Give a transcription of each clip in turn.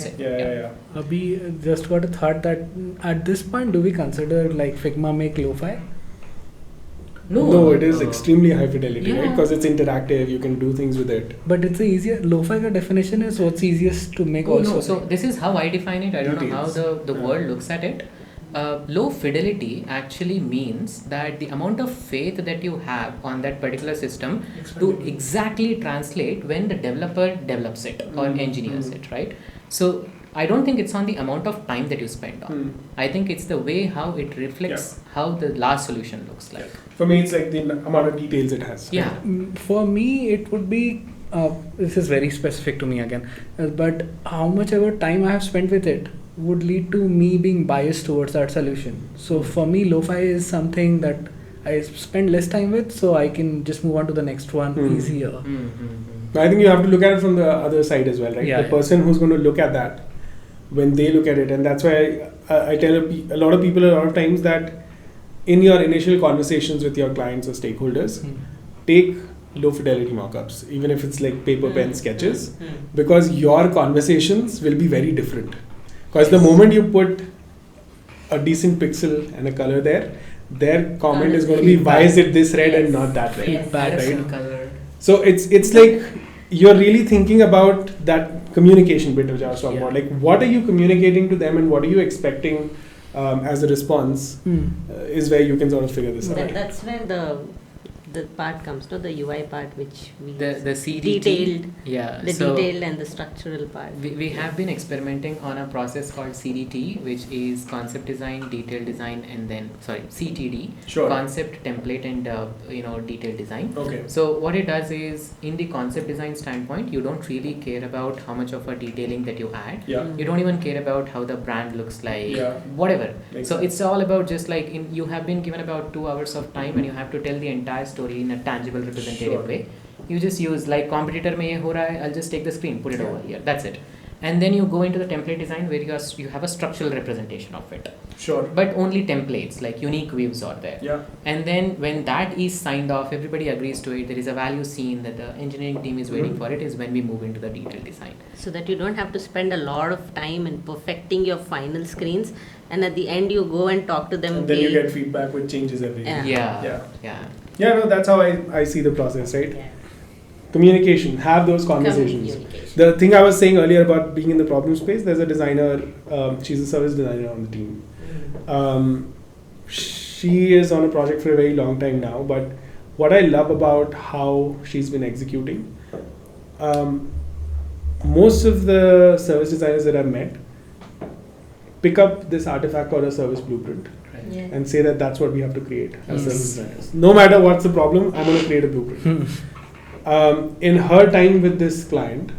say. Abhi, just got a thought that at this point, do we consider like Figma make lo-fi? No, it is extremely high fidelity, right? Because it's interactive, you can do things with it. But it's easier. Lo-fi ka definition is what's easiest to make also. No, so this is how I define it. I don't know how the world looks at it. Low fidelity actually means that the amount of faith that you have on that particular system to exactly translate when the developer develops it or engineers it, right? So I don't think it's on the amount of time that you spend on. I think it's the way how it reflects how the last solution looks like. For me, it's like the amount of details it has. Yeah. For me, it would be, this is very specific to me again, but how much ever time I have spent with it would lead to me being biased towards that solution. So for me, lo-fi is something that I spend less time with, so I can just move on to the next one easier. I think you have to look at it from the other side as well, right? Yeah, the person who's going to look at that, when they look at it, and that's why I tell a lot of people a lot of times that in your initial conversations with your clients or stakeholders, take low fidelity mockups, even if it's like paper pen sketches, because your conversations will be very different. Because the moment you put a decent pixel and a color there, their comment is going to be, why is it this red and not that red? Right? So it's like you're really thinking about that communication bit which I was talking about. Like, what are you communicating to them and what are you expecting as a response is where you can sort of figure this out. That's where the part comes, no? The UI part, which we the CDT, detailed, the detailed and the structural part. We have been experimenting on a process called CDT, which is concept design, detailed design, and then CTD, concept, template, and detailed design. Okay. So what it does is, in the concept design standpoint, you don't really care about how much of a detailing that you add. You don't even care about how the brand looks like. Whatever. So it's all about just like you have been given about 2 hours of time and you have to tell the entire story in a tangible representative way. You just use like competitor mein ye ho raha hai, I'll just take the screen, put it over here, that's it. And then you go into the template design where you have a structural representation of it. But only templates, like unique views are there. And then when that is signed off, everybody agrees to it, there is a value seen that the engineering team is waiting for it, is when we move into the detailed design. So that you don't have to spend a lot of time in perfecting your final screens, and at the end you go and talk to them. And then you get feedback which changes everything. Yeah, no, that's how I see the process, right? Communication, have those conversations. The thing I was saying earlier about being in the problem space, there's a designer, she's a service designer on the team. She is on a project for a very long time now, but what I love about how she's been executing, most of the service designers that I've met pick up this artifact called a service blueprint and say that that's what we have to create as service designers. No matter what's the problem, I'm going to create a blueprint. In her time with this client,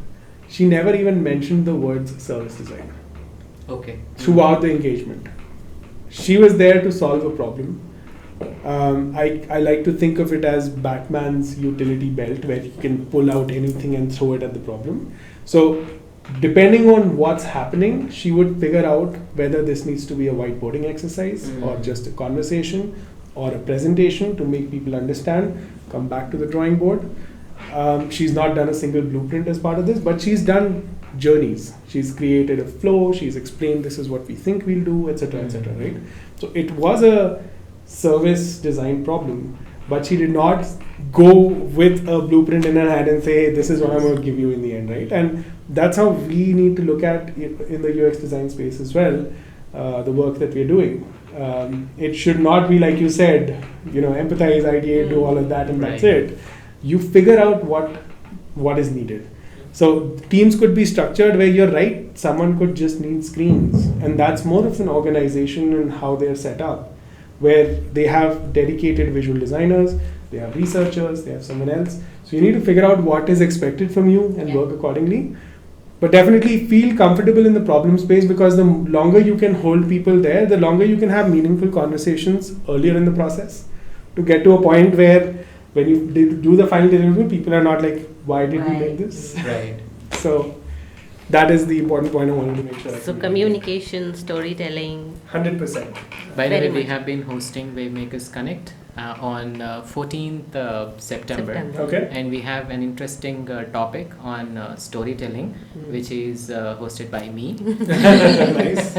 she never even mentioned the words service design. Throughout the engagement. She was there to solve a problem. I like to think of it as Batman's utility belt, where he can pull out anything and throw it at the problem. So depending on what's happening, she would figure out whether this needs to be a whiteboarding exercise or just a conversation or a presentation to make people understand, come back to the drawing board. She's not done a single blueprint as part of this, but she's done journeys. She's created a flow, she's explained this is what we think we'll do, etc., right? So it was a service design problem, but she did not go with a blueprint in her hand and say, hey, this is what I'm going to give you in the end, right? And that's how we need to look at it in the UX design space as well, the work that we're doing. It should not be like you said, empathize, ideate, do all of that, and that's it. You figure out what is needed. So teams could be structured where you're right, someone could just need screens, and that's more of an organization and how they're set up, where they have dedicated visual designers, they have researchers, they have someone else. So you need to figure out what is expected from you and work accordingly. But definitely feel comfortable in the problem space, because the longer you can hold people there, the longer you can have meaningful conversations earlier in the process to get to a point where when you do the final deliverable, people are not like, why did we make this? Right. So that is the important point I wanted to make sure. So communication, storytelling. 100%. By the Very way, we much. have been hosting Wavemakers Connect on 14th September. Okay. And we have an interesting topic on storytelling, which is hosted by me. Nice.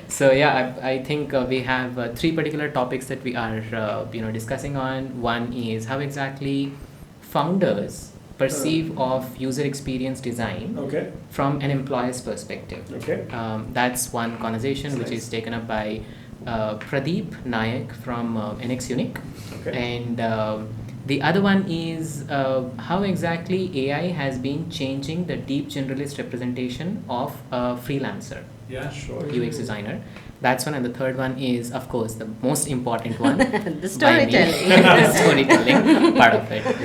So yeah, I think we have 3 particular topics that we are discussing on. One is how exactly founders perceive of user experience design Okay. from an employer's perspective. Okay. That's one conversation which Nice. is taken up by Pradeep Naik from NX Unique. Okay. And the other one is how exactly AI has been changing the deep generalist representation of a freelancer, Yeah, sure. UX designer. That's one. And the third one is, of course, the most important one. The by me. storytelling. The storytelling part of it.